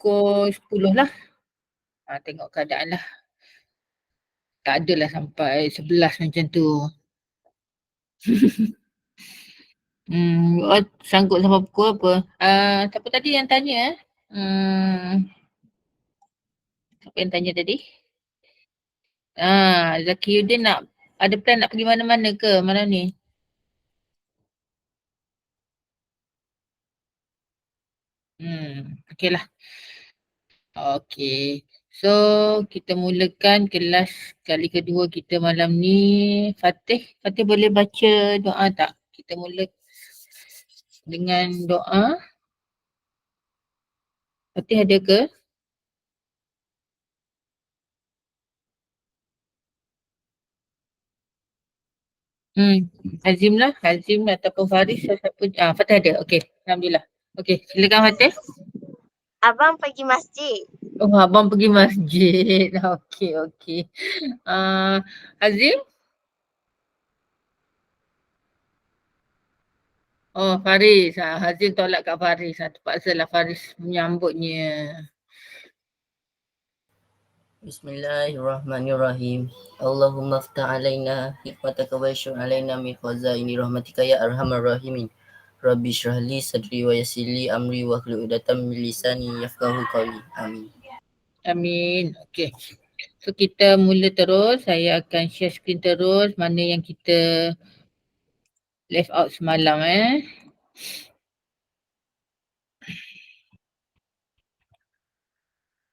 pukul 10 lah. Tengok keadaan lah. Tak adalah sampai 11 macam tu. Sanggup sampai pukul apa? Siapa tadi yang tanya eh? Siapa yang tanya tadi? Zakiyuddin nak ada plan nak pergi mana-mana ke malam ni? Okey lah. Okey. So, kita mulakan kelas kali kedua kita malam ni. Fatih, Fatih boleh baca doa tak? Kita mula dengan doa. Fatih ada ke? Hazim lah. Hazim ataupun Faris siapa. Fatih ada. Okey. Alhamdulillah. Okey, silakan Fatih. Abang pergi masjid. Oh, abang pergi masjid. Okey, okey. Hazim? Oh, Faris. Hazim tolak kat Faris. Terpaksalah Faris menyambutnya. Bismillahirrahmanirrahim. Allahumma aftah alaina hikmataka wa yashur alaina min khazaini rahmatika ya arhamar rahimin. Rabbi shrah li sadri wa yassir li amri wa hlul 'uqdatam min lisani yafqahu qawli. Amin. Amin. Okey. So kita mula terus. Saya akan share screen terus mana yang kita left out semalam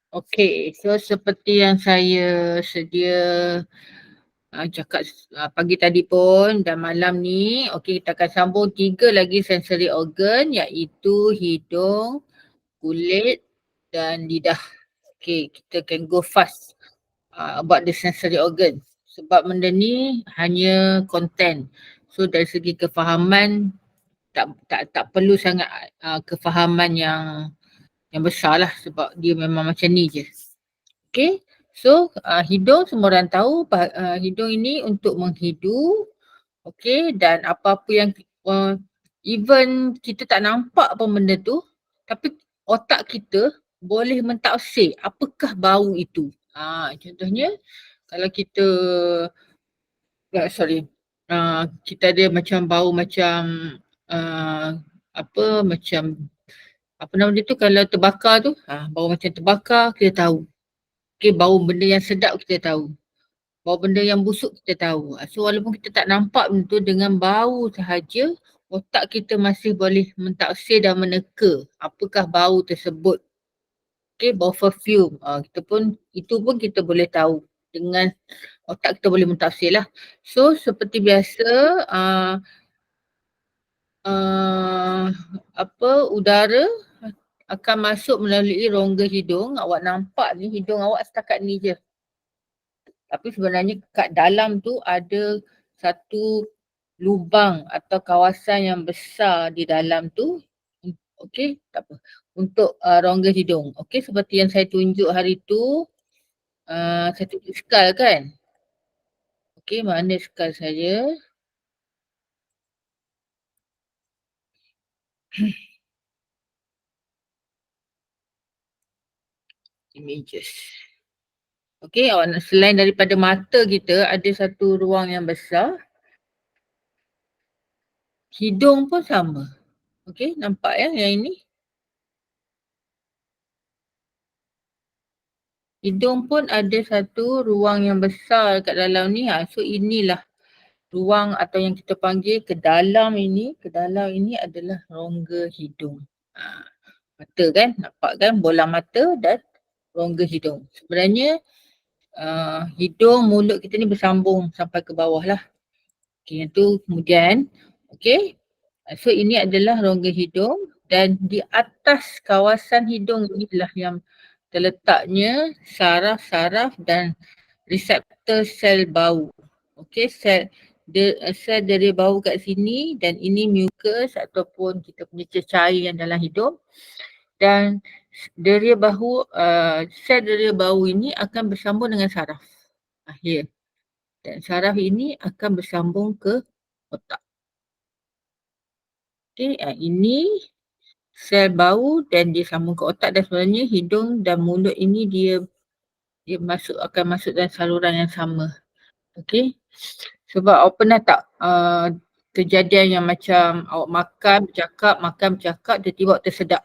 Okey, so seperti yang saya sedia cakap pagi tadi pun dan malam ni, okey kita akan sambung 3 lagi sensory organ iaitu hidung, kulit dan lidah. Okey, kita can go fast about the sensory organ. Sebab benda ni hanya content. So dari segi kefahaman tak perlu sangat kefahaman yang besar lah sebab dia memang macam ni je. Okay, so hidung semua orang tahu hidung ini untuk menghidu. Okay, dan apa-apa yang even kita tak nampak pun benda tu, tapi otak kita boleh mentaksir apakah bau itu. Contohnya kalau kita kita ada macam bau macam macam apa nama dia tu kalau terbakar tu, bau macam terbakar kita tahu. Okay, bau benda yang sedap kita tahu. Bau benda yang busuk kita tahu. So walaupun kita tak nampak benda tu, dengan bau sahaja otak kita masih boleh mentaksir dan meneka apakah bau tersebut. Okay, bau perfume. Itu pun kita boleh tahu. Dengan otak kita boleh mentaksir lah. So seperti biasa udara akan masuk melalui rongga hidung. Awak nampak ni hidung awak setakat ni je. Tapi sebenarnya kat dalam tu ada satu lubang atau kawasan yang besar di dalam tu. Okey, tak apa. Untuk rongga hidung. Okey, seperti yang saya tunjuk hari tu. Saya tunjuk skal kan? Okey, mana skal saya? Images. Okey, selain daripada mata kita ada satu ruang yang besar. Hidung pun sama. Okey, nampak ya yang ini? Hidung pun ada satu ruang yang besar kat dalam ni. So inilah ruang atau yang kita panggil ke dalam ini adalah rongga hidung. Mata kan, nampak kan bola mata dan rongga hidung. Sebenarnya hidung, mulut kita ni bersambung sampai ke bawah lah. Okay, yang tu kemudian. Okay, so ini adalah rongga hidung dan di atas kawasan hidung inilah yang terletaknya saraf-saraf dan reseptor sel bau. Okey, sel deria bau kat sini dan ini mucus ataupun kita punya cecair yang dalam hidung. Dan deria sel deria bau ini akan bersambung dengan saraf akhir. Dan saraf ini akan bersambung ke otak. Okey, ini sel bau dan dia sambung ke otak, dan sebenarnya hidung dan mulut ini dia akan masuk dalam saluran yang sama. Okey. Sebab awak pernah tak kejadian yang macam awak makan bercakap, tiba-tiba awak tersedak.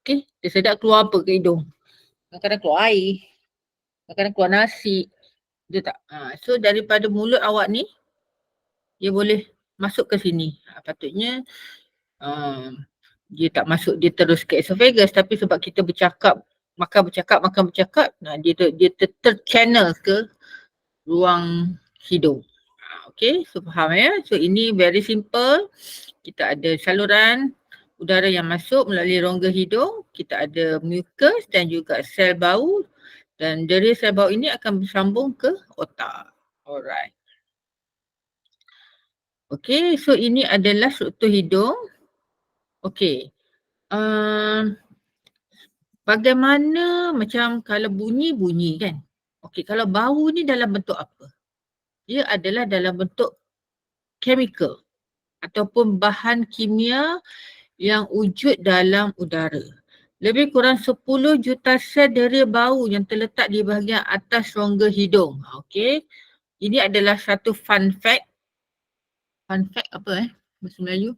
Okey, tersedak keluar apa ke hidung? Kadang-kadang keluar air, kadang-kadang keluar nasi. Betul tak? So daripada mulut awak ni, dia boleh masuk ke sini. Patutnya dia tak masuk, dia terus ke esophagus, tapi sebab kita makan bercakap, dia terchannel ke ruang hidung. Okay, so faham ya. So ini very simple. Kita ada saluran udara yang masuk melalui rongga hidung, kita ada mucus dan juga sel bau, dan dari sel bau ini akan bersambung ke otak. Alright. Okay, so ini adalah struktur hidung. Okay. Bagaimana macam kalau bunyi kan? Okay, kalau bau ni dalam bentuk apa? Dia adalah dalam bentuk chemical ataupun bahan kimia yang wujud dalam udara. Lebih kurang 10 juta sel deria bau yang terletak di bahagian atas rongga hidung. Okey. Ini adalah satu fun fact. Fun fact apa bahasa Melayu?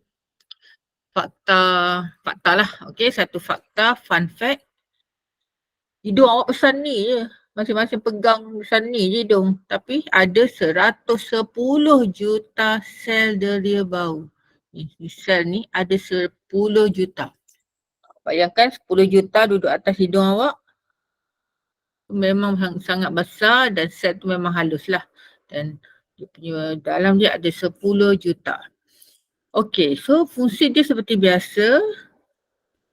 Fakta lah. Okey, satu fakta, fun fact. Hidung awak besar ni je. Masing-masing pegang besar ni je hidung. Tapi ada 110 juta sel deria bau. Ni sel ni ada 10 juta. Bayangkan 10 juta duduk atas hidung awak. Memang sangat besar dan sel tu memang halus lah. Dan dia punya dalam dia ada 10 juta. Okey, so fungsi dia seperti biasa.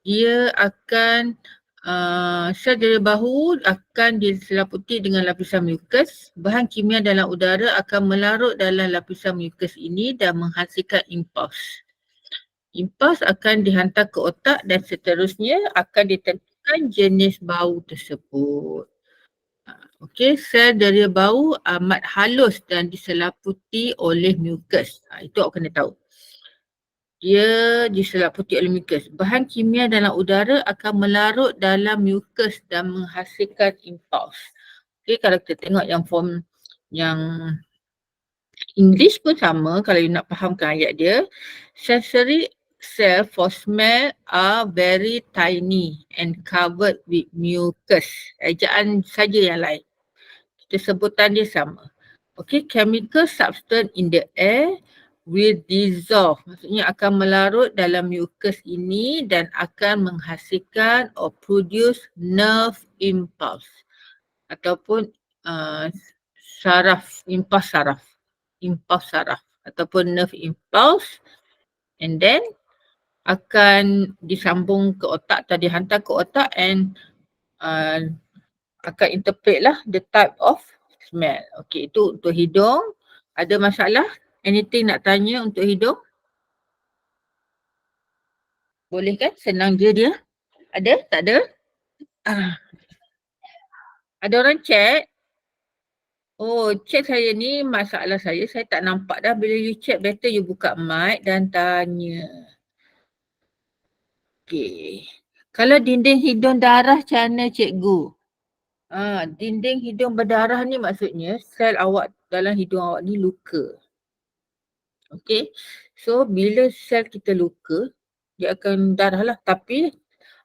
Dia akan sel deria bahu akan diseliputi dengan lapisan mucus. Bahan kimia dalam udara akan melarut dalam lapisan mucus ini dan menghasilkan impuls. Impuls akan dihantar ke otak dan seterusnya akan ditentukan jenis bau tersebut. Okey, sel deria bau amat halus dan diseliputi oleh mucus. Itu awak kena tahu. Dia diseliputi oleh mucus. Bahan kimia dalam udara akan melarut dalam mucus dan menghasilkan impuls. Okey, kalau kita tengok yang form yang English pun sama kalau you nak fahamkan ayat dia. Sensory cell for smell are very tiny and covered with mucus. Ejaan saja yang lain. Kita sebutan dia sama. Okay, chemical substance in the air will dissolve. Maksudnya akan melarut dalam mucus ini dan akan menghasilkan or produce nerve impulse ataupun impuls saraf ataupun nerve impulse, and then akan disambung ke otak atau dihantar ke otak and akan interpret lah the type of smell. Okay, itu untuk hidung. Ada masalah? Anything nak tanya untuk hidung? Boleh kan? Senang je dia. Ada? Tak ada? Ada orang chat? Oh, chat saya ni masalah saya tak nampak dah. Bila you chat, better you buka mic dan tanya. Okay. Kalau dinding hidung darah macam mana cikgu? Dinding hidung berdarah ni maksudnya sel awak dalam hidung awak ni luka. Okay. So bila sel kita luka, dia akan darah lah. Tapi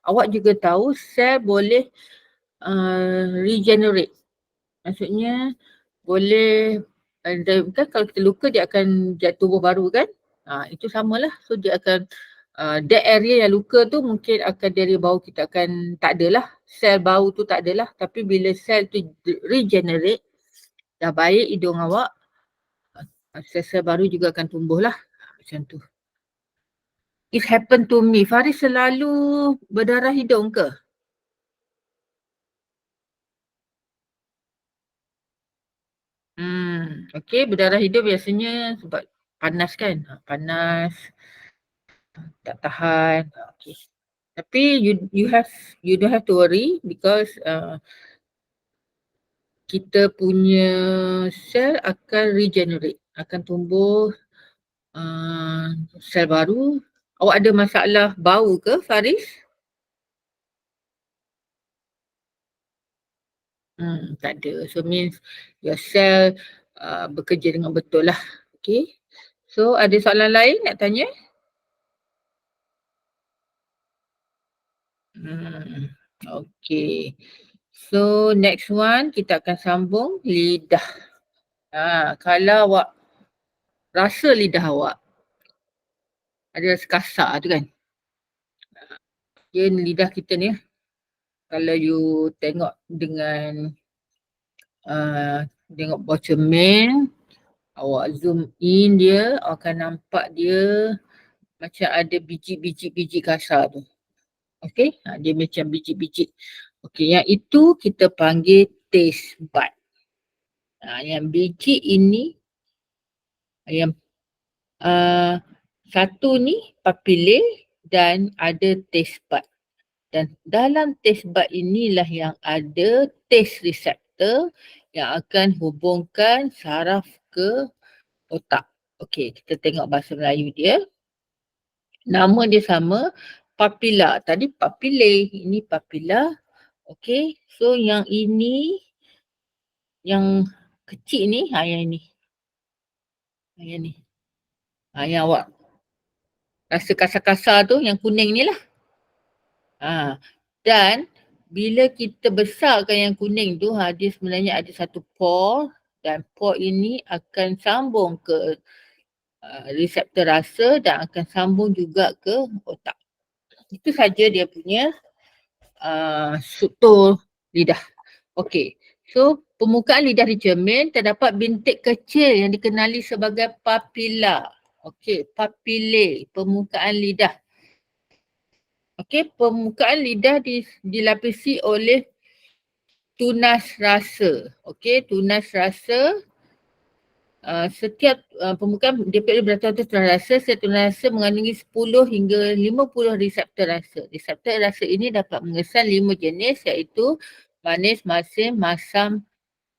awak juga tahu sel boleh regenerate. Maksudnya boleh, kan kalau kita luka dia akan jadi tubuh baru kan? Itu samalah. So dia akan, that area yang luka tu mungkin akan dari bau kita akan tak adalah. Sel bau tu tak adalah. Tapi bila sel tu regenerate, dah baik hidung awak, sel-sel baru juga akan tumbuh lah. Macam tu. It happened to me. Faris selalu berdarah hidung ke? Okay, berdarah hidung biasanya sebab panas kan? Panas, tak tahan. Okay. Tapi you don't have to worry because kita punya sel akan regenerate, akan tumbuh sel baru Awak ada masalah bau ke, Faris? Tak ada. So means your cell bekerja dengan betul lah. Okay. So ada soalan lain nak tanya? Okay. So next one kita akan sambung lidah. Kalau awak rasa lidah awak ada rasa kasar tu kan. Dia lidah kita ni kalau you tengok dengan tengok cermin, awak zoom in dia, awak akan nampak dia macam ada biji-biji kasar tu. Okay, dia macam biji-biji. Okay, yang itu kita panggil taste bud. Yang biji ini, yang satu ni papile dan ada taste bud. Dan dalam taste bud inilah yang ada taste receptor yang akan hubungkan saraf ke otak. Okey, kita tengok bahasa Melayu dia. Nama dia sama, papila. Tadi papile, ini papila. Okey, so yang ini, yang kecil ni, yang ini. Yang ni. Yang awak rasa kasar-kasar tu, yang kuning ni lah. Dan bila kita besarkan yang kuning tu, dia sebenarnya ada satu pore dan pore ini akan sambung ke reseptor rasa dan akan sambung juga ke otak. Itu saja dia punya struktur lidah. Okey. So permukaan lidah di cermin terdapat bintik kecil yang dikenali sebagai papila. Okey, papile, permukaan lidah. Okey, permukaan lidah dilapisi oleh tunas rasa. Okey, tunas rasa. Setiap permukaan daripada beraturan tunas rasa, setiap tunas rasa mengandungi 10 hingga 50 reseptor rasa. Reseptor rasa ini dapat mengesan 5 jenis iaitu manis, masin, masam,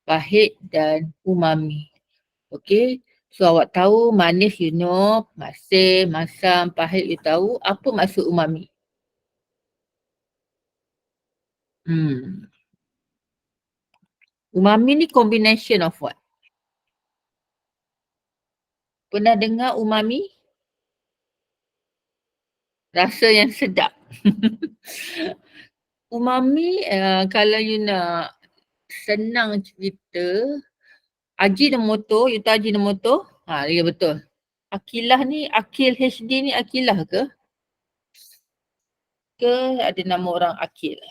pahit dan umami. Okey, so awak tahu manis you know, masin, masam, pahit you tahu. Apa maksud umami? Umami ni combination of what? Pernah dengar umami? Rasa yang sedap. Umami kalau you nak senang cerita, Ajinomoto, you tahu Ajinomoto? Ya betul. Akilah ni, Akil HD ni Akilah ke? Ke ada nama orang Akil?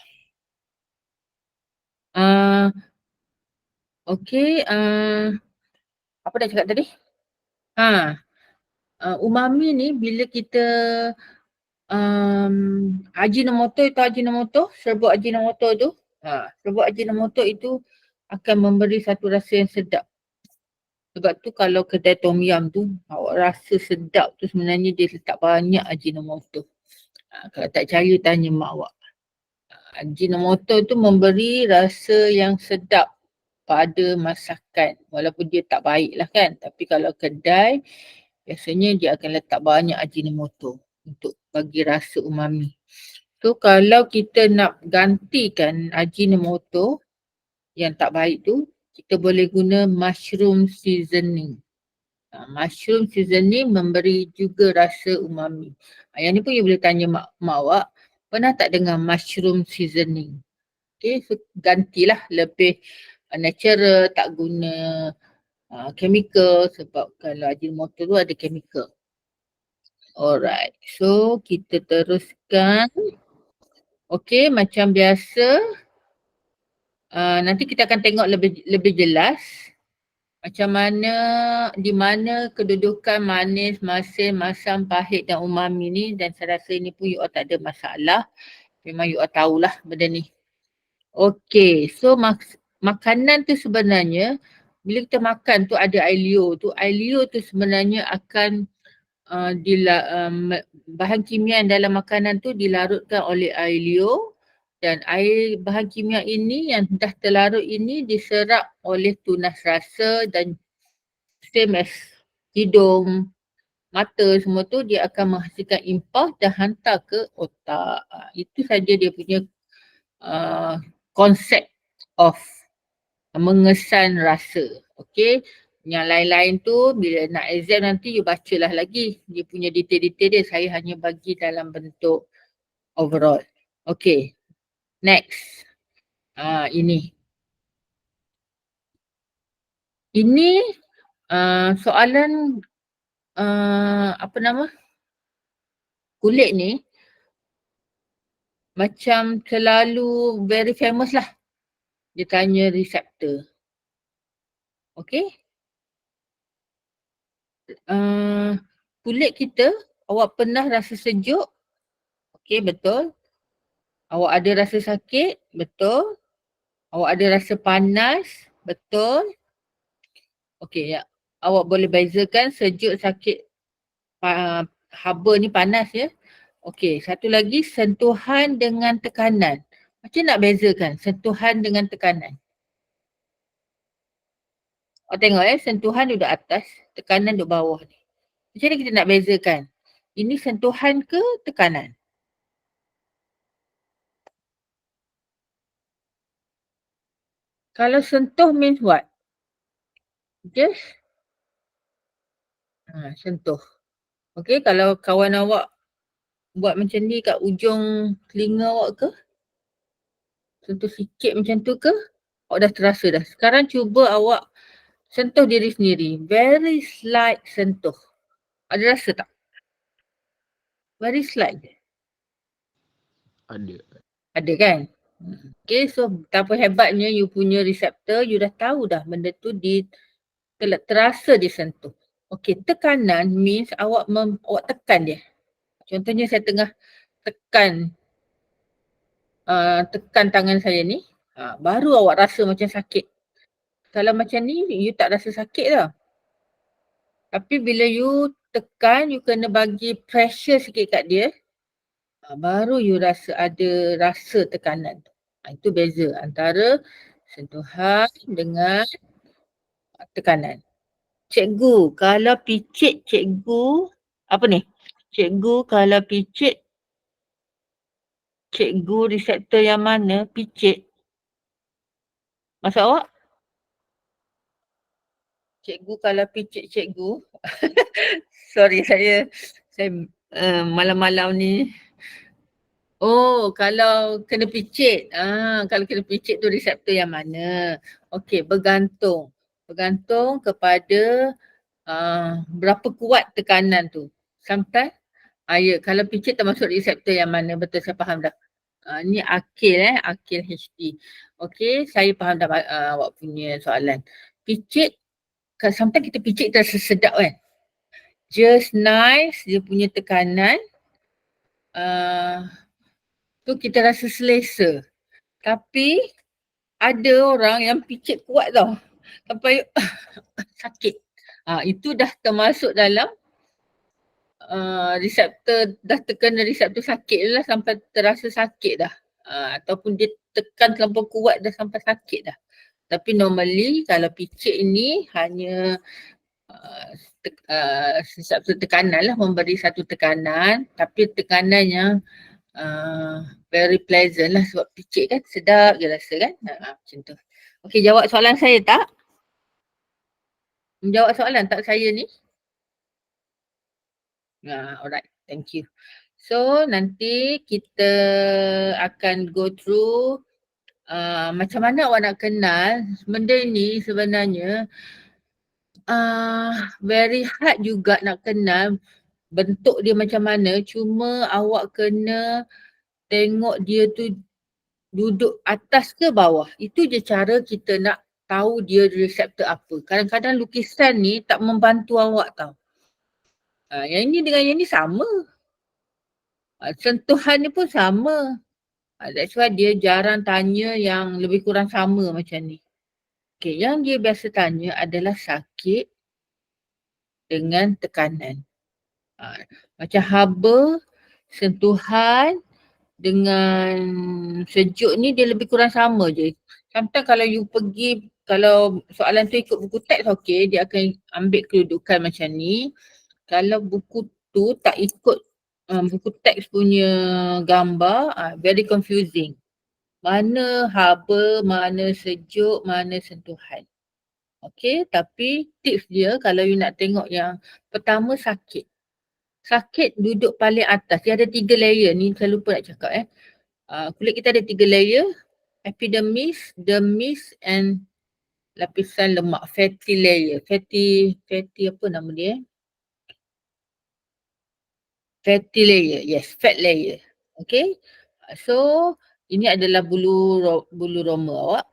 Okey, apa dah cakap tadi? Umami ni bila kita Ajinomoto, itu Ajinomoto, serbuk Ajinomoto tu. Serbuk Ajinomoto itu akan memberi satu rasa yang sedap. Sebab tu kalau kedai Tom Yum tu, awak rasa sedap tu sebenarnya dia letak banyak Ajinomoto. Kalau tak percaya tanya mak awak. Ajinomoto tu memberi rasa yang sedap pada masakan. Walaupun dia tak baik lah kan. Tapi kalau kedai, biasanya dia akan letak banyak Ajinomoto untuk bagi rasa umami. So kalau kita nak gantikan Ajinomoto yang tak baik tu, kita boleh guna mushroom seasoning. Mushroom seasoning memberi juga rasa umami. Yang ni pun you boleh tanya mak awak, pernah tak dengar mushroom seasoning? Okay, so gantilah lebih natural, tak guna chemical sebab kalau Ajinomoto tu ada chemical. Alright, so kita teruskan. Okay, macam biasa, nanti kita akan tengok lebih jelas macam mana, di mana kedudukan manis, masin, masam, pahit dan umami ni, dan saya rasa ini pun you all tak ada masalah. Memang you all tahulah benda ni. Okay, so makanan tu sebenarnya bila kita makan tu ada air liur tu. Air liur tu sebenarnya akan bahan kimia dalam makanan tu dilarutkan oleh air liur dan bahan kimia ini yang dah terlarut ini diserap oleh tunas rasa dan same as hidung, mata semua tu dia akan menghasilkan impuls dan hantar ke otak. Itu saja dia punya konsep of mengesan rasa. Okay. Yang lain-lain tu bila nak exam nanti you bacalah lagi. Dia punya detail-detail dia saya hanya bagi dalam bentuk overall. Okay. Next. Ini. Ini soalan apa nama? Kulit ni macam terlalu very famous lah. Dia tanya reseptor. Okay. Kulit kita, awak pernah rasa sejuk? Okay, betul. Awak ada rasa sakit? Betul. Awak ada rasa panas? Betul. Okay, ya. Awak boleh bezakan sejuk, sakit, haba ni panas ya. Okay, satu lagi sentuhan dengan tekanan. Macam nak bezakan sentuhan dengan tekanan? Awak tengok sentuhan duduk atas, tekanan duduk bawah ni. Macam mana kita nak bezakan? Ini sentuhan ke tekanan? Kalau sentuh means what? Just sentuh. Okay, kalau kawan awak buat macam ni kat ujung telinga awak ke? Sentuh sikit macam tu ke? Awak dah terasa dah. Sekarang cuba awak sentuh diri sendiri. Very slight sentuh. Ada rasa tak? Very slight. Ada. Ada kan? Okay, so betapa hebatnya you punya reseptor, you dah tahu dah benda tu terasa disentuh. Okay, tekanan means awak tekan dia. Contohnya saya tengah tekan tangan saya ni, baru awak rasa macam sakit. Kalau macam ni, you tak rasa sakit tau. Tapi bila you tekan, you kena bagi pressure sikit kat dia, baru you rasa ada rasa tekanan. Itu beza antara sentuhan dengan tekanan. Cikgu, kalau picit cikgu, apa ni? Cikgu kalau picit, cikgu reseptor yang mana? Picit. Maksud awak? Cikgu kalau picit cikgu. Sorry saya malam-malam ni. Oh, kalau kena picit. Kalau kena picit tu reseptor yang mana? Okey, bergantung. Bergantung kepada berapa kuat tekanan tu. Sometimes, ya, kalau picit termasuk reseptor yang mana? Betul, saya faham dah. Ni Akil Akil HD. Okey, saya faham dah awak punya soalan. Picit, sometimes kita picit terasa sedap kan? Just nice, dia punya tekanan. Tu kita rasa selesa. Tapi ada orang yang picit kuat tau. Sampai sakit. Itu dah termasuk dalam reseptor, dah terkena reseptor sakit lah sampai terasa sakit dah. Ataupun dia tekan terlampau kuat dah sampai sakit dah. Tapi normally kalau picit ini hanya reseptor tekanan lah, memberi satu tekanan, tapi tekanan yang very pleasant lah sebab picit kan sedap je rasa kan. Macam tu. Okay, jawab soalan saya tak? Menjawab soalan tak saya ni? Alright, thank you. So nanti kita akan go through macam mana awak nak kenal benda ni sebenarnya very hard juga nak kenal bentuk dia macam mana, cuma awak kena tengok dia tu duduk atas ke bawah. Itu je cara kita nak tahu dia reseptor apa. Kadang-kadang lukisan ni tak membantu awak tau. Yang ini dengan yang ni sama. Sentuhan ni pun sama. That's why dia jarang tanya yang lebih kurang sama macam ni. Okay, yang dia biasa tanya adalah sakit dengan tekanan. Macam haba, sentuhan dengan sejuk ni dia lebih kurang sama je. Sometimes kalau you kalau soalan tu ikut buku teks, okay, dia akan ambil kedudukan macam ni. kalau buku tu tak ikut buku teks punya gambar, very confusing. Mana haba, mana sejuk, mana sentuhan. Okay, tapi tips dia kalau you nak tengok yang pertama sakit. Sakit duduk paling atas. Dia ada 3 layer ni, saya lupa nak cakap kulit kita ada 3 layer. Epidermis, dermis and lapisan lemak, fatty layer. Fatty apa nama dia? Fatty layer, yes, fat layer. Okay, so ini adalah bulu roma awak.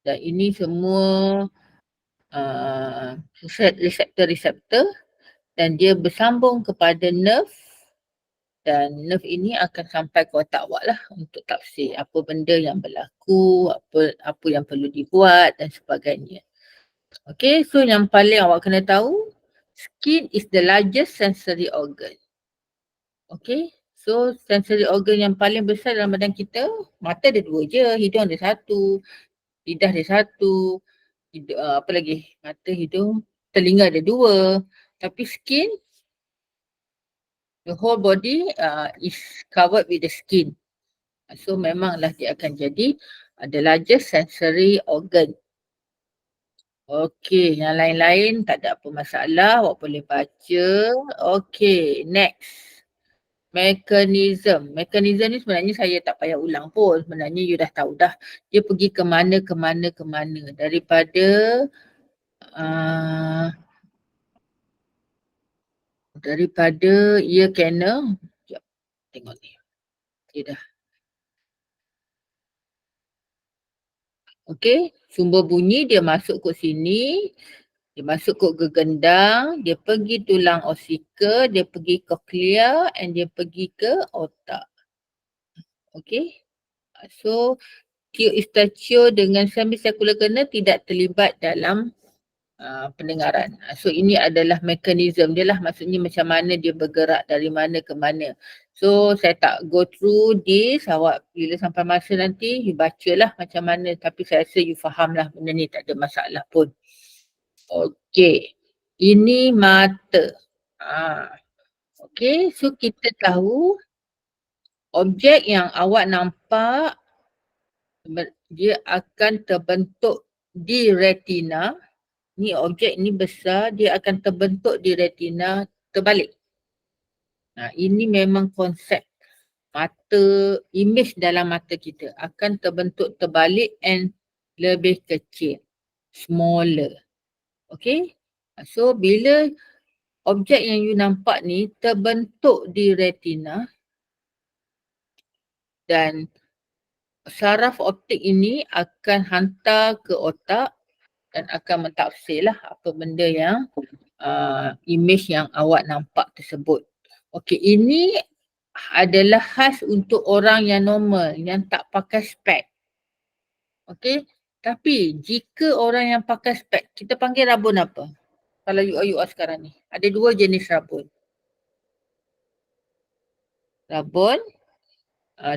Dan ini semua reseptor-reseptor dan dia bersambung kepada nerve dan nerve ini akan sampai ke otak awak lah untuk tafsir apa benda yang berlaku, apa yang perlu dibuat dan sebagainya. Okay, so yang paling awak kena tahu, skin is the largest sensory organ. Okay, so sensory organ yang paling besar dalam badan kita, mata ada 2 je, hidung ada 1, lidah ada 1, apa lagi, mata, hidung, telinga ada 2. Tapi skin, the whole body is covered with the skin. So memanglah dia akan jadi the largest sensory organ. Okay, yang lain-lain tak ada apa masalah, awak boleh baca. Okay, next. Mekanism. Mekanism ni sebenarnya saya tak payah ulang pun. Sebenarnya you dah tahu dah. Dia pergi ke mana. Daripada ear canal. Sekejap, tengok ni. Okay dah. Okay, sumber bunyi dia masuk ke sini. Dia masuk ke gegendang, dia pergi tulang ossicles, dia pergi cochlea and dia pergi ke otak. Okay. So, Q-Eustachian dengan semicircular kernel tidak terlibat dalam pendengaran. So, ini adalah mekanisme dia lah, maksudnya macam mana dia bergerak dari mana ke mana. So, saya tak go through this, awak bila sampai masa nanti, you bacalah macam mana. Tapi saya rasa you faham lah benda ni, tak ada masalah pun. Okay, ini mata. Okay, so kita tahu objek yang awak nampak dia akan terbentuk di retina. Ni objek ni besar, dia akan terbentuk di retina terbalik. Ini memang konsep mata, image dalam mata kita akan terbentuk terbalik and lebih kecil, smaller. Okay, so bila objek yang you nampak ni terbentuk di retina dan saraf optik ini akan hantar ke otak dan akan mentafsirlah apa benda yang image yang awak nampak tersebut. Okey, ini adalah khas untuk orang yang normal, yang tak pakai spek. Okey, tapi jika orang yang pakai spek, kita panggil rabun apa? Kalau you sekarang ni, ada 2 jenis rabun. Rabun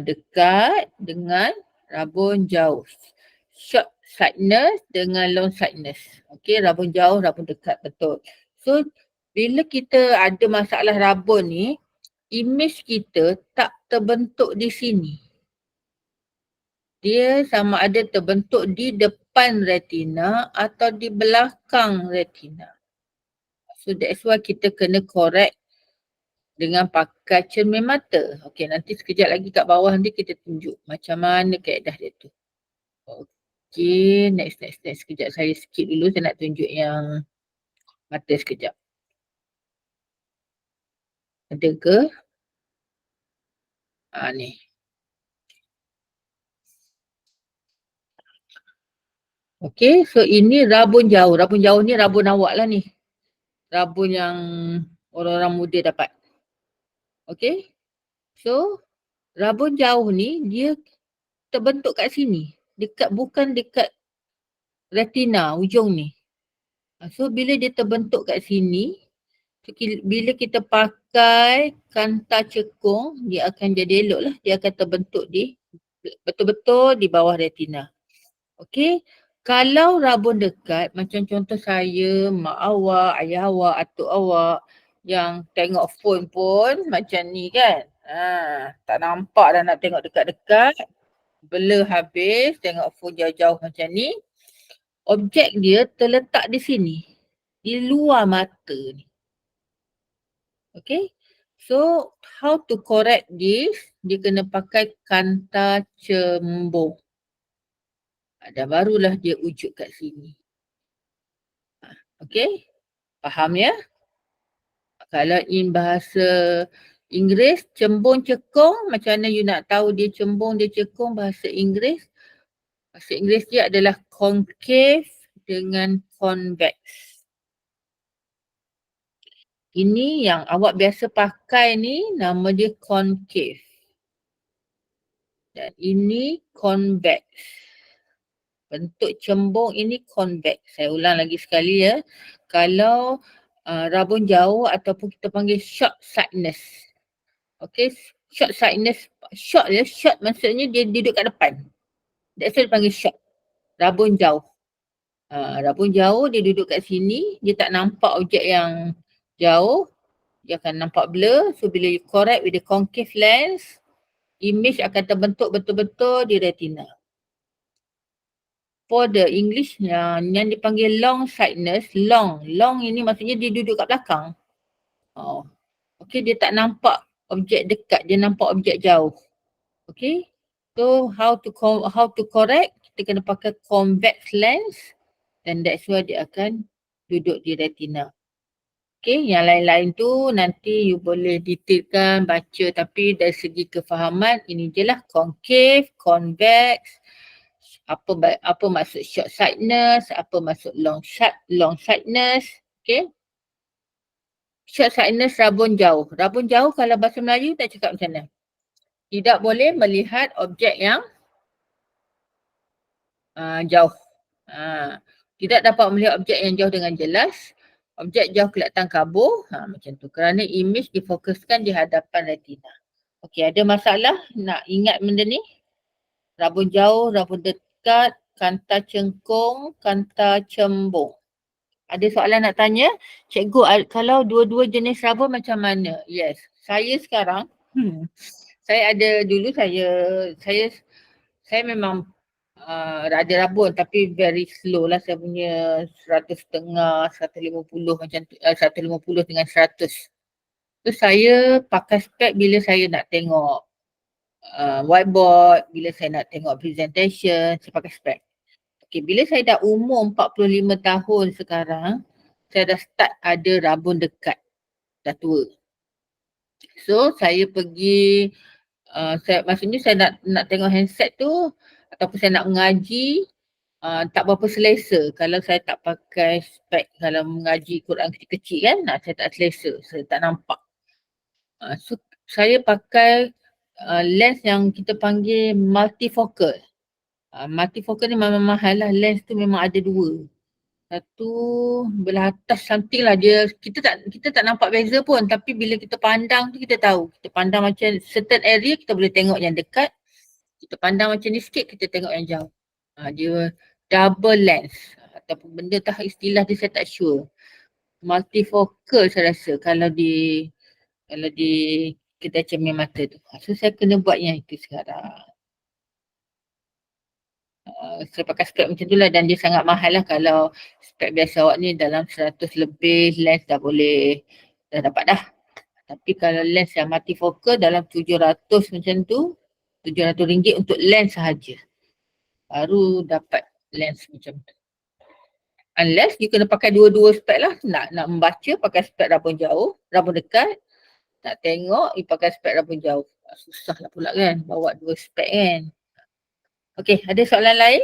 dekat dengan rabun jauh. Short sightness dengan long sightness. Okey, rabun jauh, rabun dekat, betul. So, bila kita ada masalah rabun ni, image kita tak terbentuk di sini. Dia sama ada terbentuk di depan retina atau di belakang retina. So that's why kita kena correct dengan pakai cermin mata. Okey, nanti sekejap lagi kat bawah nanti kita tunjuk macam mana kaedah dia tu. Okey, next. Sekejap saya skip dulu, saya nak tunjuk yang mata sekejap. Ada ke? Ni. Okey, so ini rabun jauh. Rabun jauh ni rabun awak lah ni. Rabun yang orang-orang muda dapat. Okey, so rabun jauh ni dia terbentuk kat sini. Bukan dekat retina ujung ni. So bila dia terbentuk kat sini, bila kita pakai kanta cekung, dia akan jadi elok lah. Dia akan terbentuk di betul-betul di bawah retina. Okey, Kalau rabun dekat, macam contoh saya, mak awak, ayah awak, atuk awak yang tengok phone pun macam ni kan. Tak nampak dah nak tengok dekat-dekat. Blur habis, tengok phone jauh-jauh macam ni. Objek dia terletak di sini. Di luar mata ni. Okay. So, how to correct this? Dia kena pakai kanta cembung. Dan barulah dia wujud kat sini. Okay. Faham ya? Kalau in bahasa Inggeris, cembung cekung, macam mana you nak tahu dia cembung, dia cekung bahasa Inggeris? Bahasa Inggeris dia adalah concave dengan convex. Ini yang awak biasa pakai ni nama dia concave. Dan ini convex. Bentuk cembung ini convex. Saya ulang lagi sekali ya. Kalau rabun jauh ataupun kita panggil short sightedness. Okay, short sightedness. Short ya, short maksudnya dia duduk kat depan. That's why dia panggil short. Rabun jauh. Rabun jauh dia duduk kat sini, dia tak nampak objek yang jauh. Dia akan nampak blur. So bila you correct with the concave lens, image akan terbentuk betul-betul di retina. For the English yang dipanggil long sightedness, long ini maksudnya dia duduk kat belakang. Okay, dia tak nampak objek dekat, dia nampak objek jauh. Okay, so how to correct? Kita kena pakai convex lens dan that's why dia akan duduk di retina. Okay, yang lain-lain tu nanti you boleh detailkan, baca, tapi dari segi kefahaman ini je lah concave, convex, apa maksud short sightedness, apa maksud long sightedness. Okay. Short sightedness rabun jauh. Rabun jauh kalau bahasa Melayu tak cakap macam mana? Tidak boleh melihat objek yang jauh. Tidak dapat melihat objek yang jauh dengan jelas. Objek jauh kelihatan kabur, macam tu. Kerana image difokuskan di hadapan retina. Okey, ada masalah nak ingat benda ni? Rabun jauh, rabun dekat, kanta cengkung, kanta cembung. Ada soalan nak tanya? Cikgu, kalau dua-dua jenis rabun macam mana? Yes, saya sekarang, saya ada dulu saya memang ada rabun tapi very slow lah, saya punya 100.5, 150 macam tu, 150 dengan 100. So saya pakai spek bila saya nak tengok whiteboard, bila saya nak tengok presentation, saya pakai spek. Okay, bila saya dah umur 45 tahun sekarang, saya dah start ada rabun dekat, dah tua. So saya pergi, maksudnya saya nak tengok handset tu ataupun saya nak mengaji, tak berapa selesa kalau saya tak pakai spek. Kalau mengaji Quran kecil-kecil kan, saya tak selesa, saya tak nampak. So saya pakai lens yang kita panggil multifocal. Multifocal ni memang mahal lah, lens tu memang ada dua. Satu belah atas something lah, dia kita tak nampak beza pun, tapi bila kita pandang tu kita tahu. Kita pandang macam certain area kita boleh tengok yang dekat. Kita pandang macam ni sikit kita tengok yang jauh. Dia double lens ataupun benda tak istilah dia saya tak sure. Multifocal saya rasa kalau di kedai cermin mata tu. So saya kena buat yang itu sekarang. Saya pakai spek macam tu lah dan dia sangat mahal lah. Kalau spek biasa awak ni dalam 100 lebih lens dah boleh, dah dapat dah. Tapi kalau lens yang multifocal dalam 700 macam tu, RM700 untuk lens sahaja. Baru dapat lens macam tu. Unless you kena pakai dua-dua spek lah. Nak membaca pakai spek rabun jauh, rabun dekat. Nak tengok you pakai spek rabun jauh. Susah lah pula kan bawa dua spek kan. Okay, ada soalan lain?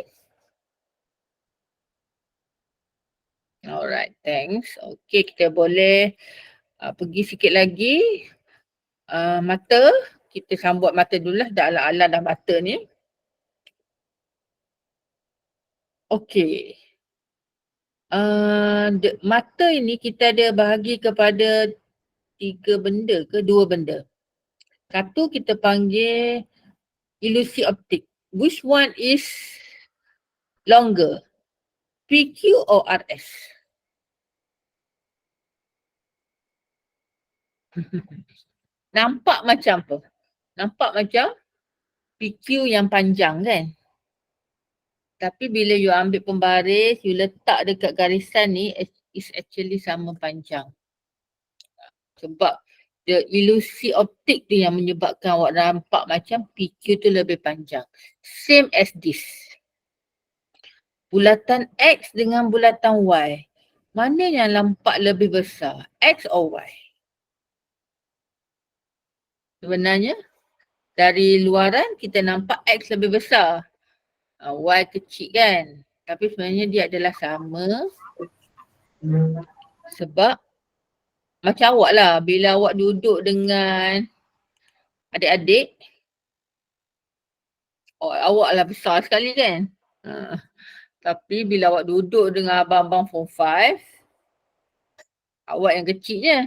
Alright, thanks. Okay, kita boleh pergi sikit lagi. Mata, kita sambut mata dulu lah. Dah ala-ala dah mata ni. Okay. Mata ini kita ada bahagi kepada 3 benda ke 2 benda. Satu kita panggil ilusi optik. Which one is longer? PQ or RS? Nampak macam apa? Nampak macam PQ yang panjang kan? Tapi bila you ambil pembaris, you letak dekat garisan ni, is actually sama panjang. Sebab the ilusi optik tu yang menyebabkan awak nampak macam PQ tu lebih panjang. Same as this. Bulatan X dengan bulatan Y. Mana yang nampak lebih besar? X or Y? Sebenarnya dari luaran kita nampak X lebih besar. Y kecil kan. Tapi sebenarnya dia adalah sama. Sebab macam awak lah, bila awak duduk dengan adik-adik, awak lah besar sekali kan. Tapi bila awak duduk dengan abang-abang form 5, awak yang kecil je.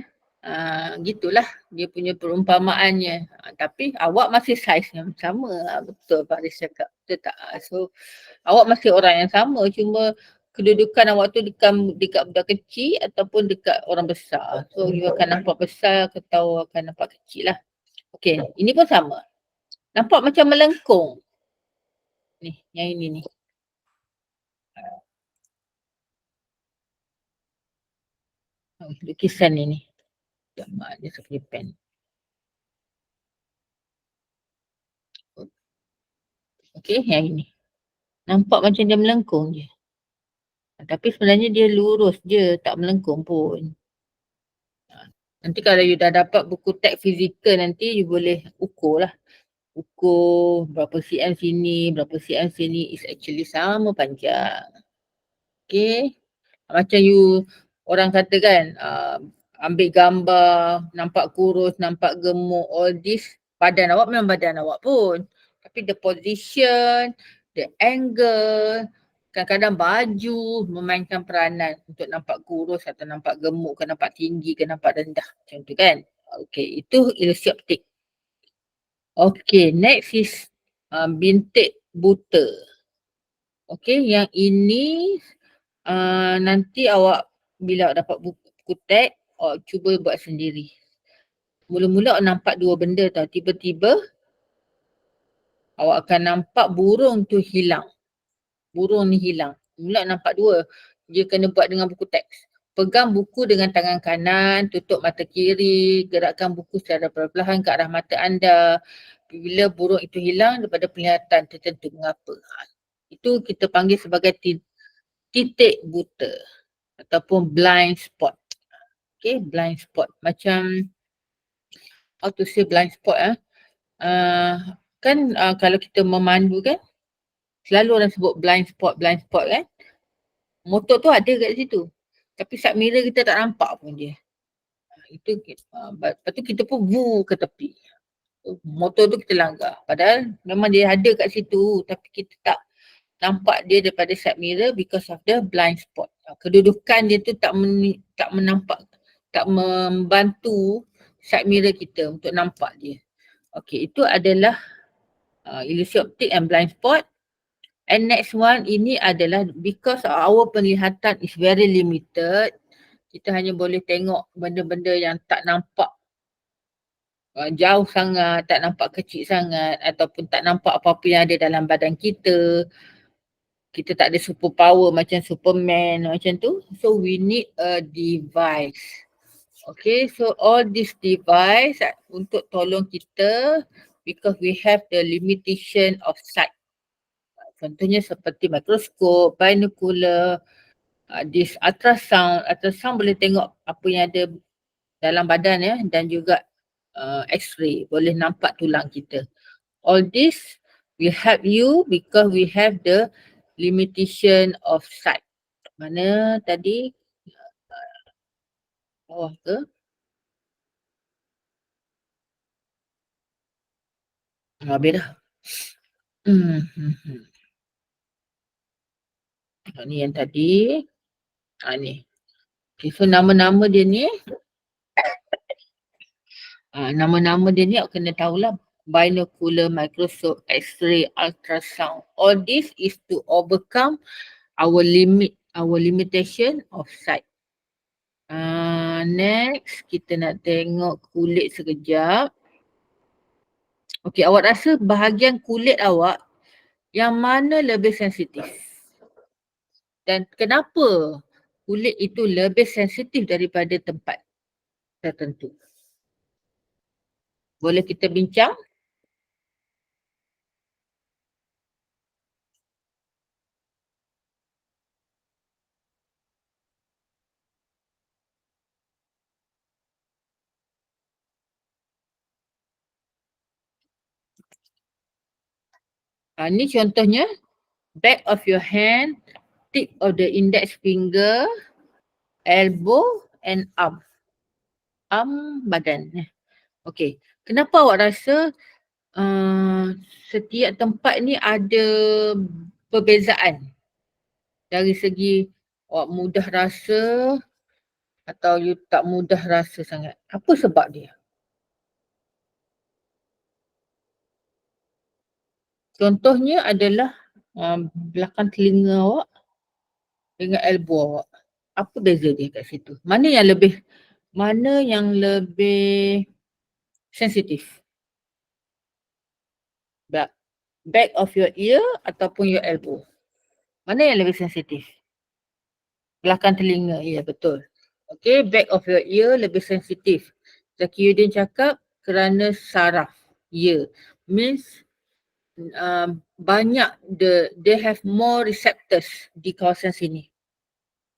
Gitulah dia punya perumpamaannya. Tapi awak masih saiz yang sama. Betul Faris cakap. Betul tak? So awak masih orang yang sama, cuma kedudukan awak tu dekat budak kecil ataupun dekat orang besar. So you akan nampak besar atau akan nampak kecil lah. Okay, ini pun sama. Nampak macam melengkung. Ni, yang ini ni. Lukisan ni. Gambar dia seperti pen. Okay, yang ini. Nampak macam dia melengkung je. Tapi sebenarnya dia lurus je, tak melengkung pun. Nanti kalau you dah dapat buku teks fizikal nanti you boleh ukur lah. Ukur berapa cm sini, berapa cm sini is actually sama panjang. Okay. Macam you, orang kata kan, ambil gambar, nampak kurus, nampak gemuk, all this, badan awak memang badan awak pun. Tapi the position, the angle, kadang-kadang baju memainkan peranan untuk nampak kurus atau nampak gemuk ke nampak tinggi ke nampak rendah. Macam tu kan. Okay, itu ilusi optik. Okay, next is bintik buta. Okay, yang ini nanti awak bila awak dapat buku teks, awak cuba buat sendiri. Mula-mula awak nampak dua benda tau. Tiba-tiba awak akan nampak burung tu hilang. Burung ni hilang. Mula nampak dua. Dia kena buat dengan buku teks. Pegang buku dengan tangan kanan, tutup mata kiri, gerakkan buku secara perlahan ke arah mata anda. Bila burung itu hilang daripada penglihatan tertentu, mengapa? Itu kita panggil sebagai titik buta ataupun blind spot. Okay, blind spot. Macam, how to say blind spot kalau kita memandu kan, selalu orang sebut blind spot kan. Motor tu ada kat situ. Tapi side mirror kita tak nampak pun dia. Itu lepas tu kita pun ke tepi. Motor tu kita langgar. Padahal memang dia ada kat situ tapi kita tak nampak dia daripada side mirror because of the blind spot. Kedudukan dia tu tak menampak, tak membantu side mirror kita untuk nampak dia. Okay, itu adalah ilusi optik and blind spot. And next one, ini adalah because our penglihatan is very limited, kita hanya boleh tengok benda-benda yang tak nampak jauh sangat, tak nampak kecil sangat ataupun tak nampak apa-apa yang ada dalam badan kita. Kita tak ada super power macam Superman macam tu. So we need a device. Okay, so all this device untuk tolong kita because we have the limitation of sight. Contohnya seperti mikroskop, binocular, this ultrasound. Ultrasound boleh tengok apa yang ada dalam badan ya, dan juga x-ray, boleh nampak tulang kita. All this will help you because we have the limitation of sight. Mana tadi? Bawah ke? Habis dah. Ni yang tadi. Ni. Okay, so nama-nama dia ni. Nama-nama dia ni awak kena tahulah. Binocular, microscope, x-ray, ultrasound. All this is to overcome our limit our limitation of sight. Next, kita nak tengok kulit sekejap. Okey, awak rasa bahagian kulit awak yang mana lebih sensitif? Dan kenapa kulit itu lebih sensitif daripada tempat tertentu? Boleh kita bincang? Ni contohnya back of your hand, tip of the index finger, elbow and arm. Arm badan. Okey. Kenapa awak rasa setiap tempat ni ada perbezaan dari segi awak mudah rasa atau you tak mudah rasa sangat? Apa sebab dia? Contohnya adalah belakang telinga awak dengan elbow awak. Apa beza dia kat situ? Mana yang lebih sensitif? Back of your ear ataupun your elbow? Mana yang lebih sensitif? Belakang telinga, ya betul. Okay, back of your ear lebih sensitif. Zakiyuddin cakap kerana saraf ear. Means banyak they have more receptors di kawasan sini.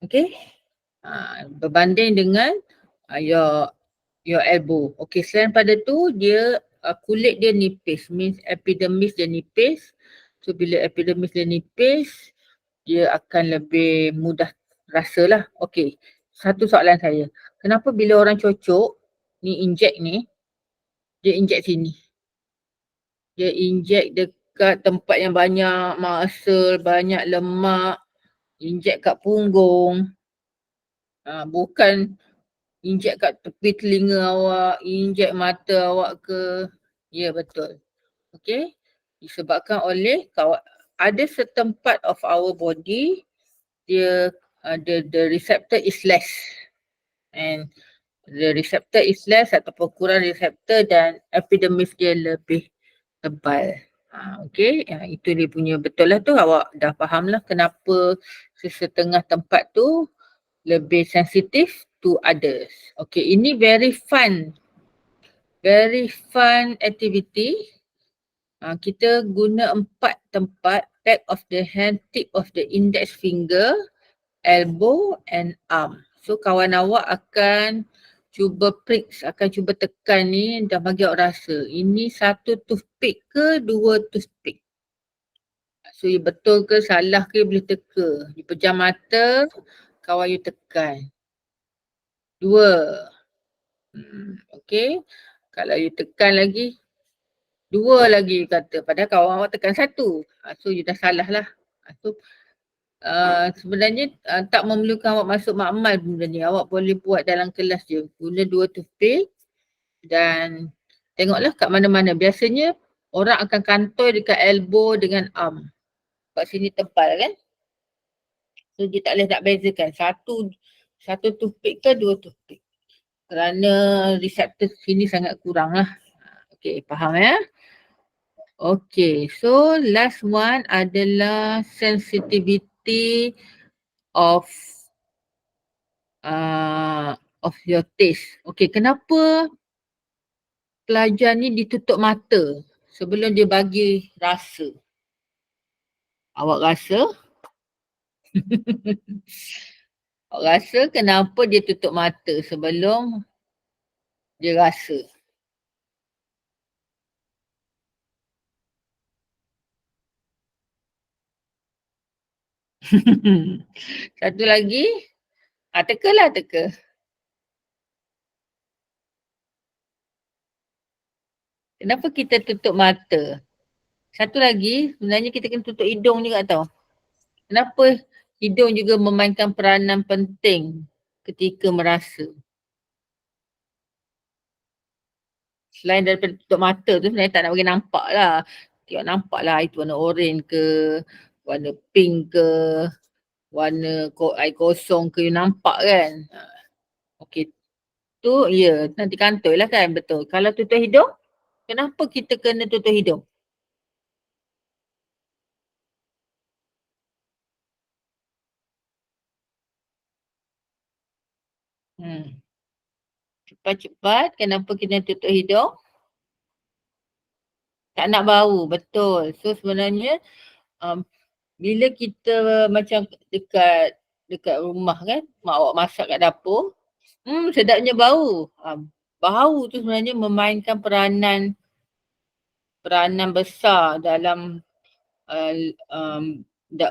Okay, berbanding dengan your elbow. Okay, selain pada tu dia kulit dia nipis, means epidermis dia nipis. So bila epidermis dia nipis, dia akan lebih mudah rasa lah. Okay, satu soalan saya. Kenapa bila orang cocok ni inject ni, dia inject sini? Dia inject dekat tempat yang banyak muscle, banyak lemak, inject kat punggung. Bukan inject kat tepi telinga awak, inject mata awak ke. Ya betul. Okay. Disebabkan oleh ada certain part of our body, dia the receptor is less. And the receptor is less ataupun kurang receptor dan epidermis dia lebih tebal. Okay, itu dia punya betul lah tu, awak dah faham lah kenapa sesetengah tempat tu lebih sensitif to others. Okay, ini very fun activity. Kita guna 4 tempat, back of the hand, tip of the index finger, elbow and arm. So kawan awak akan cuba prick, akan cuba tekan ni dan bagi awak rasa ini satu toothpick ke 2 toothpick. So you betul ke salah ke boleh teka. You pejam mata, kawan you tekan. 2. Okay. Kalau you tekan lagi, 2 lagi kata. Padahal kawan awak tekan 1. So you dah salah lah. So sebenarnya tak memerlukan awak masuk makmal benda ni. Awak boleh buat dalam kelas je. Guna 2 toothpick dan tengoklah kat mana-mana. Biasanya orang akan kantoi dekat elbow dengan arm. Kat sini tebal kan. So dia tak boleh nak bezakan. Satu toothpick ke 2 toothpick. Kerana reseptor sini sangat kurang lah. Okay, faham ya? Okay, so last one adalah sensitivity of your taste. Okay, kenapa pelajar ni ditutup mata sebelum dia bagi rasa? Awak rasa? Awak rasa kenapa dia tutup mata sebelum dia rasa? Satu lagi. Teka. Kenapa kita tutup mata? Satu lagi, sebenarnya kita kena tutup hidung juga tau. Kenapa hidung juga memainkan peranan penting ketika merasa? Selain daripada tutup mata tu sebenarnya tak nak bagi nampak lah. Tengok nampak lah itu warna oren ke, warna pink ke. warna air kosong ke, you nampak kan. Okey, tu ya, nanti kantoi lah kan, betul. Kalau tutup hidung, kenapa kita kena tutup hidung? Cepat-cepat, kenapa kena tutup hidung? Tak nak bau, betul. So sebenarnya bila kita macam dekat rumah kan, mak awak masak kat dapur, sedapnya bau. Bau tu sebenarnya memainkan peranan besar dalam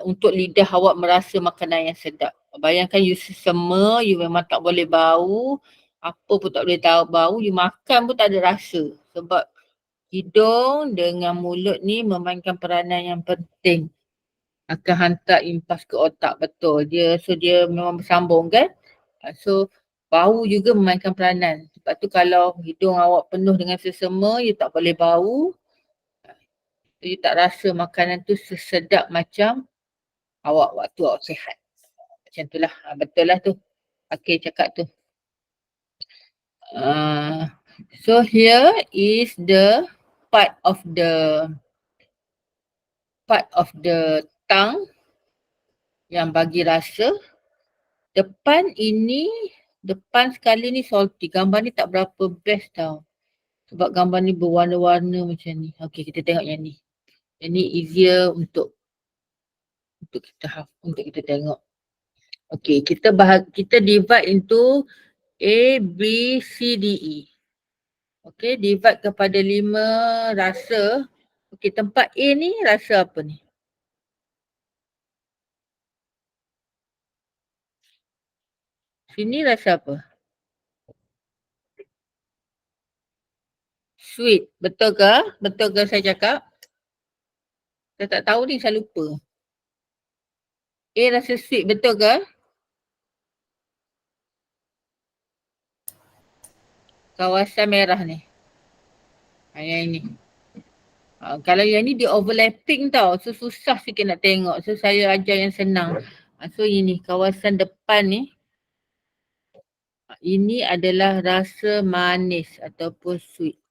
untuk lidah awak merasa makanan yang sedap. Bayangkan you sesama, you memang tak boleh bau, apa pun tak boleh tahu bau, you makan pun tak ada rasa. Sebab hidung dengan mulut ni memainkan peranan yang penting. Akan hantar impas ke otak, betul. Dia memang bersambung kan. So bau juga memainkan peranan. Sebab tu kalau hidung awak penuh dengan sesama, you tak boleh bau, you tak rasa makanan tu sesedap macam awak waktu awak sihat. Macam tu lah, betul lah tu. Okay, cakap tu. So here is the part of the tongue yang bagi rasa. Depan sekali ni salty. Gambar ni tak berapa best tau. Sebab gambar ni berwarna-warna macam ni. Okay, kita tengok yang ni. Yang ni easier untuk kita tengok. Okay, kita divide into A, B, C, D, E. Okay, divide kepada 5 rasa. Okay, tempat A ni rasa apa ni? Sini rasa apa? Sweet. Betul ke? Betul ke saya cakap? Saya tak tahu ni, saya lupa. A rasa sweet, betul ke? Kawasan merah ni. Yang ini. Kalau yang ni dia overlapping tau. So susah sikit nak tengok. So saya ajar yang senang. So ini kawasan depan ni. Ini adalah rasa manis ataupun sweet.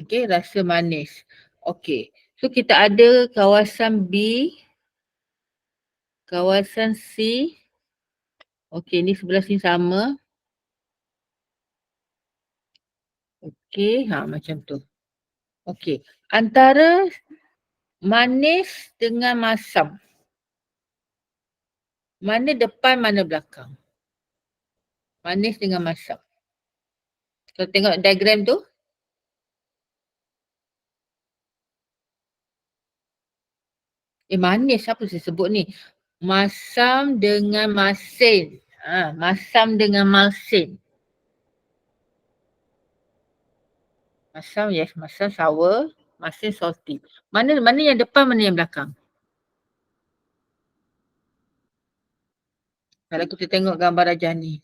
Okay, rasa manis. Okay. So kita ada kawasan B. Kawasan C. Okay, ni sebelah sini sama. Okay, macam tu. Okay, antara manis dengan masam. Mana depan, mana belakang? Manis dengan masam. Kalau tengok diagram tu. Manis apa saya sebut ni? Masam dengan masin. Masam dengan masin. Masam, yes, masam sour, masin salty. Mana yang depan, mana yang belakang? Kalau kita tengok gambar rajah ni.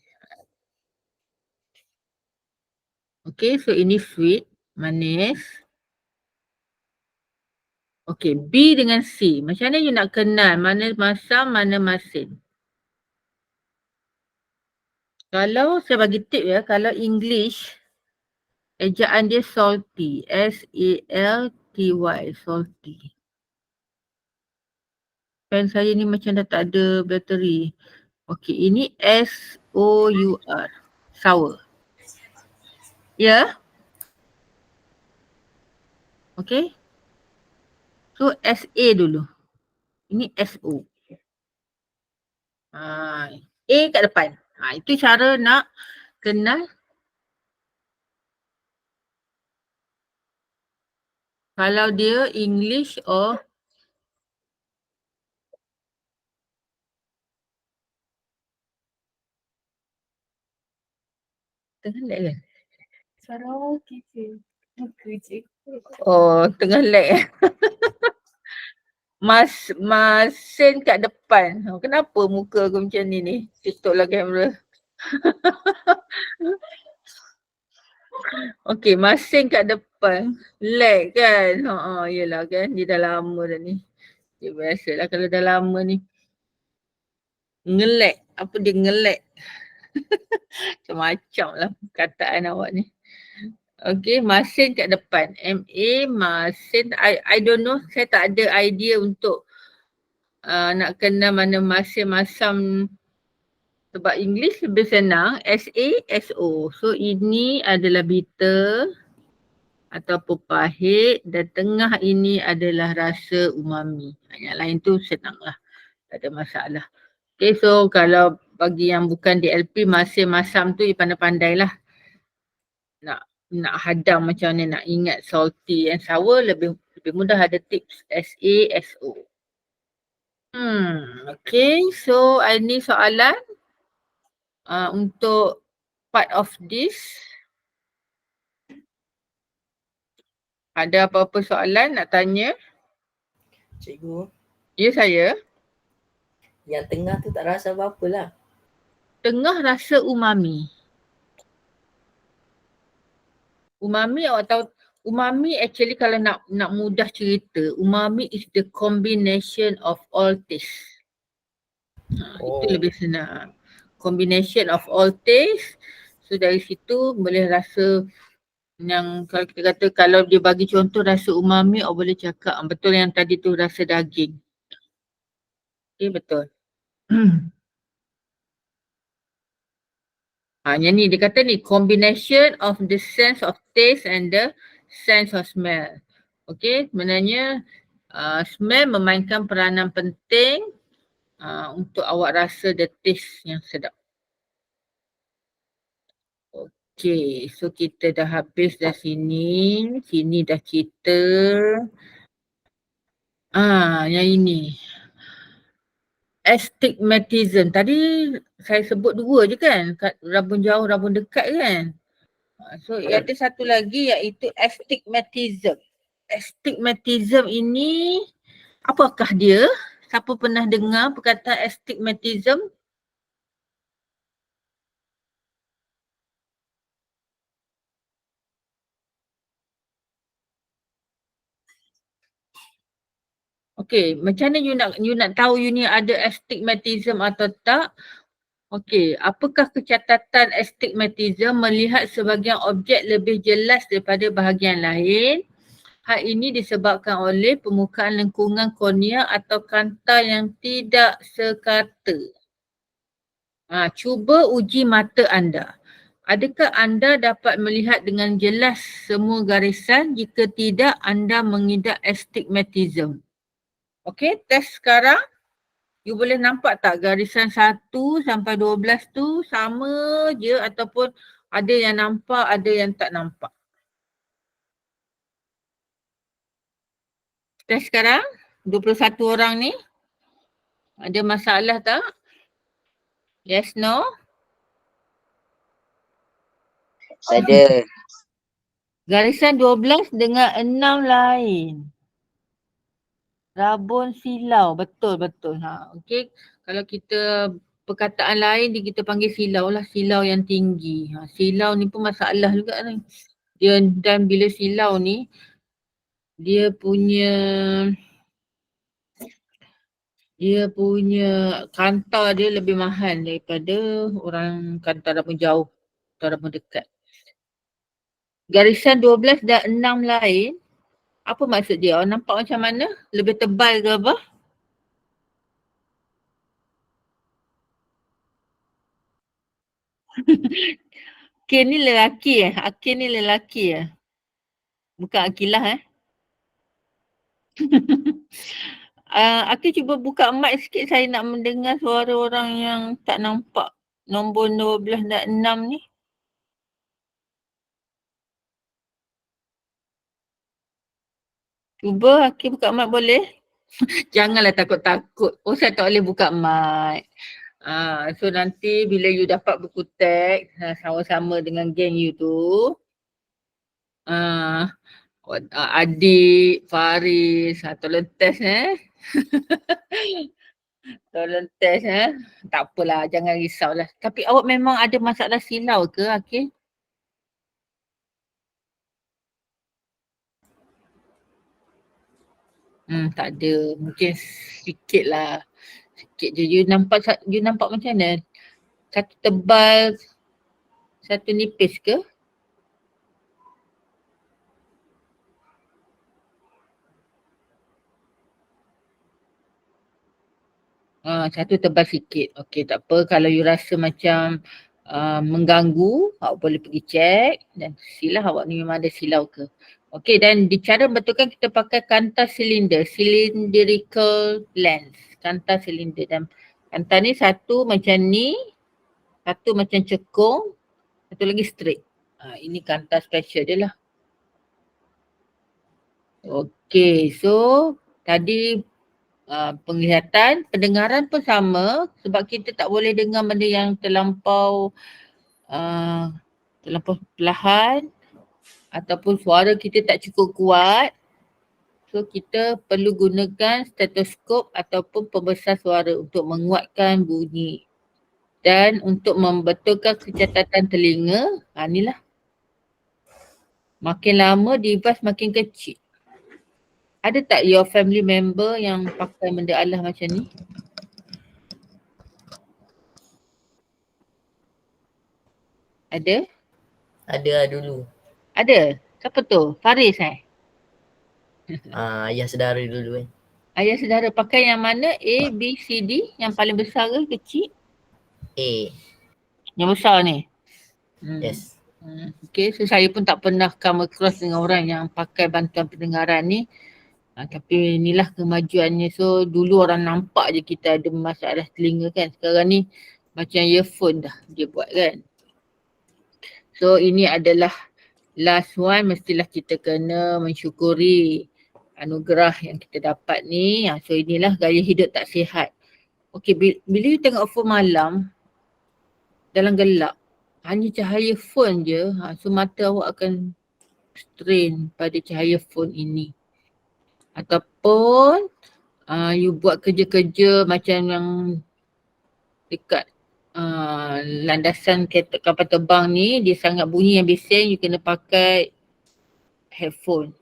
Okay, so ini sweet, manis. Okay, B dengan C. Macam mana you nak kenal mana masam, mana masin? Kalau saya bagi tip ya, kalau English, ejaan dia salty. S-A-L-T-Y, salty. Pen saya ni macam dah tak ada bateri. Okay, ini S-O-U-R, sour. Ya? Okay. So S-A dulu. Ini S-O. A kat depan. Itu cara nak kenal. Kalau dia English or tengah lag kan? Sarawak je. Muka je. Oh, tengah lag. Masin kat depan. Kenapa muka aku macam ni? Tutuplah kamera. Okay, masin kat depan. Lag kan? Yelah kan, dia dah lama dah ni. Okay, biasalah kalau dah lama ni. Ngelek. Apa dia ngelek? Macam-macam lah perkataan awak ni. Okay, masin kat depan. MA, masin. I don't know. Saya tak ada idea untuk nak kenal mana masin masam. Sebab English lebih senang. S-A-S-O. So ini adalah bitter ataupun pahit dan tengah ini adalah rasa umami. Yang lain tu senang lah. Tak ada masalah. Okay, so kalau bagi yang bukan DLP, masin masam tu pandai-pandai lah. Nak hadam macam mana, nak ingat salty and sour lebih mudah, ada tips. S-A-S-O. Okay, so ini soalan untuk part of this. Ada apa-apa soalan nak tanya? Cikgu, Ya, saya. yang tengah tu tak rasa apa-apa lah. Tengah rasa umami. Umami awak tahu, umami actually kalau nak mudah cerita, umami is the combination of all taste. Itu lebih senang. Combination of all taste. So dari situ boleh rasa yang kalau kita kata, kalau dia bagi contoh rasa umami, awak boleh cakap betul yang tadi tu rasa daging. Okay, betul. Yang ni dia kata ni combination of the sense of taste and the sense of smell. Okay, sebenarnya smell memainkan peranan penting untuk awak rasa the taste yang sedap. Okay, so kita dah habis dah sini. Sini dah cerita. Yang ini. Astigmatism. Tadi saya sebut dua je kan. Rabun jauh, rabun dekat kan. So ada satu lagi iaitu astigmatism. Astigmatism ini apakah dia? Siapa pernah dengar perkataan astigmatism? Okay, macam mana you nak tahu you ni ada astigmatism atau tak? Okay, apakah kecatatan astigmatism? Melihat sebahagian objek lebih jelas daripada bahagian lain. Hal ini disebabkan oleh permukaan lengkungan kornea atau kanta yang tidak sekata. Cuba uji mata anda. Adakah anda dapat melihat dengan jelas semua garisan? Jika tidak, anda mengidap astigmatism. Okay, test sekarang. You boleh nampak tak garisan 1 sampai 12 tu sama je ataupun ada yang nampak, ada yang tak nampak. Test sekarang, 21 orang ni. Ada masalah tak? Yes, no? Ada. Garisan 12 dengan 6 lain. Rabun silau, betul-betul. Okay, kalau kita perkataan lain kita panggil silau lah, silau yang tinggi. Silau ni pun masalah juga ni. Dan bila silau ni, dia punya kanta dia lebih mahal daripada orang kanta rabun jauh atau rabun dekat. Garisan 12 dan 6 lain, apa maksud dia? Awak nampak macam mana? Lebih tebal ke apa? Akil ni lelaki Akil ni lelaki bukan Akilah Akil cuba buka mic sikit, saya nak mendengar suara orang yang tak nampak nombor 12 dan 6 ni. Cuba Akil buka mic boleh? Janganlah takut-takut. Oh, saya tak boleh buka mic. So nanti bila you dapat buku teks sama-sama dengan geng you tu, Adik, Faris, tolong test tolong test tak apalah, jangan risaulah. Tapi awak memang ada masalah silau ke Akil? Tak ada. Mungkin sikit lah. Sikit je. You nampak macam mana? Satu tebal, satu nipis ke? Satu tebal sikit. Okey, tak apa. Kalau you rasa macam mengganggu, awak boleh pergi check dan silah awak ni memang ada silau ke. Okey, dan di cara betulkan kita pakai kantar silinder, cylindrical lens, kantar silinder. Dan kantar ni satu macam ni, satu macam cekung, satu lagi straight. Ini kantar special dia lah. Okey, so tadi penglihatan, pendengaran pun sama sebab kita tak boleh dengar benda yang terlampau perlahan ataupun suara kita tak cukup kuat. So kita perlu gunakan stetoskop ataupun pembesar suara untuk menguatkan bunyi. Dan untuk membetulkan kecacatan telinga, inilah. Makin lama device makin kecil. Ada tak your family member yang pakai benda alah macam ni? Ada? Ada dulu. Ada? Siapa tu? Faris Ayah saudara dulu kan. Ayah saudara pakai yang mana? A, B, C, D? Yang paling besar ke kecil? A. Yang besar ni? Yes. Okay, so saya pun tak pernah come across dengan orang yang pakai bantuan pendengaran ni. Tapi inilah kemajuannya. So dulu orang nampak je kita ada masalah telinga kan. Sekarang ni macam earphone dah dia buat kan. So ini adalah last one, mestilah kita kena mensyukuri anugerah yang kita dapat ni. So inilah gaya hidup tak sihat. Okay, bila you tengok phone malam dalam gelap, hanya cahaya phone je, so mata awak akan strain pada cahaya phone ini. Ataupun you buat kerja-kerja macam yang dekat landasan kereta kapal terbang ni, dia sangat bunyi yang bising, you kena pakai headphone.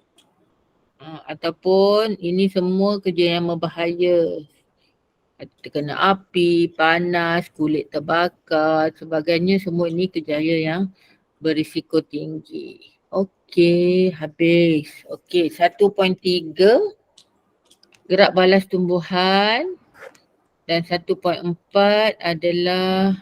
Ataupun ini semua kerja yang berbahaya. Terkena api, panas, kulit terbakar, sebagainya, semua ini kerjaya yang berisiko tinggi. Okey, habis. Okey, 1.3 gerak balas tumbuhan dan 1.4 adalah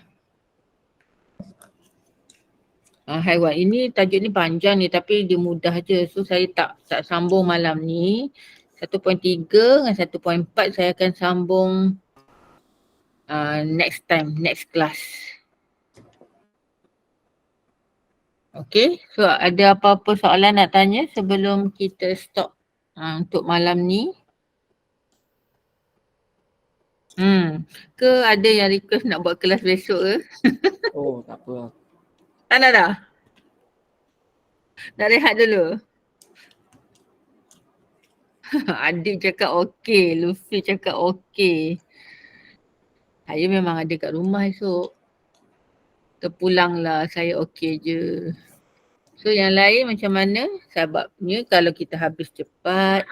haiwan. Ini tajuk ni panjang ni tapi dia mudah je. So saya tak sambung malam ni. 1.3 dengan 1.4 saya akan sambung next time, next class. Okay, so ada apa-apa soalan nak tanya sebelum kita stop untuk malam ni? Ke ada yang request nak buat kelas besok ke? Oh, tak apa. Tak nak dah? Nak rehat dulu? Adik cakap okey, Luffy cakap okey. Saya memang ada kat rumah esok. Terpulanglah, saya okey je. So yang lain macam mana? Sebabnya kalau kita habis cepat.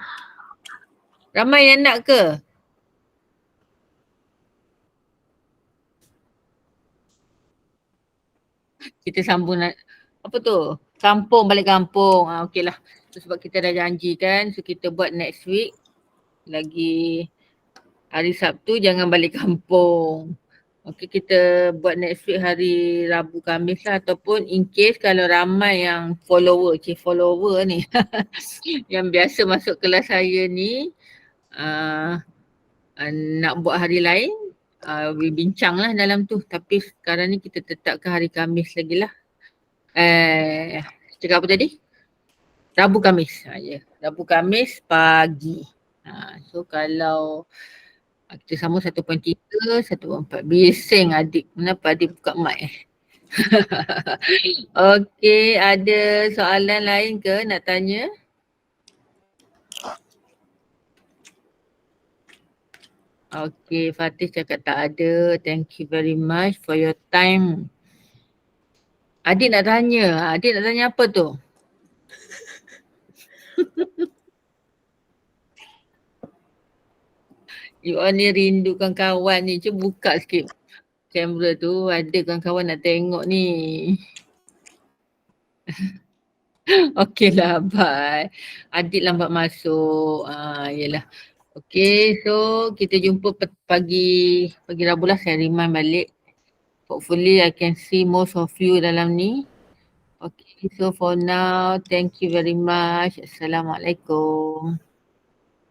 Ramai yang nak ke? Kita sambung apa tu? Kampung, balik kampung. Okey lah. So, sebab kita dah janji kan. So kita buat next week. Lagi hari Sabtu jangan balik kampung. Okey, kita buat next week hari Rabu Khamis lah, ataupun in case kalau ramai yang follower ni yang biasa masuk kelas saya ni nak buat hari lain, bincang lah dalam tu. Tapi sekarang ni kita tetapkan hari Khamis lagi lah. Cakap apa tadi? Rabu Khamis. Rabu Khamis pagi. So kalau kita sama 1.3, 1.4. Bising adik. Kenapa adik buka mic Okey, ada soalan lain ke nak tanya? Okey, Fatih cakap tak ada. Thank you very much for your time. Adik nak tanya. Adik nak tanya apa tu? You all ni rindu kawan-kawan ni. Cuba buka sikit kamera tu. Ada kawan-kawan nak tengok ni. Okey lah, bye. Adik lambat masuk. Yelah. Okay, so kita jumpa pagi Rabu lah, saya remind balik. Hopefully I can see most of you dalam ni. Okay, so for now, thank you very much. Assalamualaikum.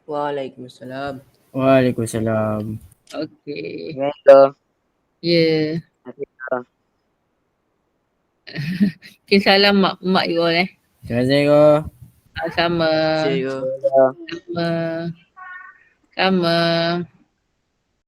Waalaikumsalam. Waalaikumsalam. Okay, Assalamualaikum. yeah. Okay, salam mak you all Terima kasih ko. Sama. See you. Sama.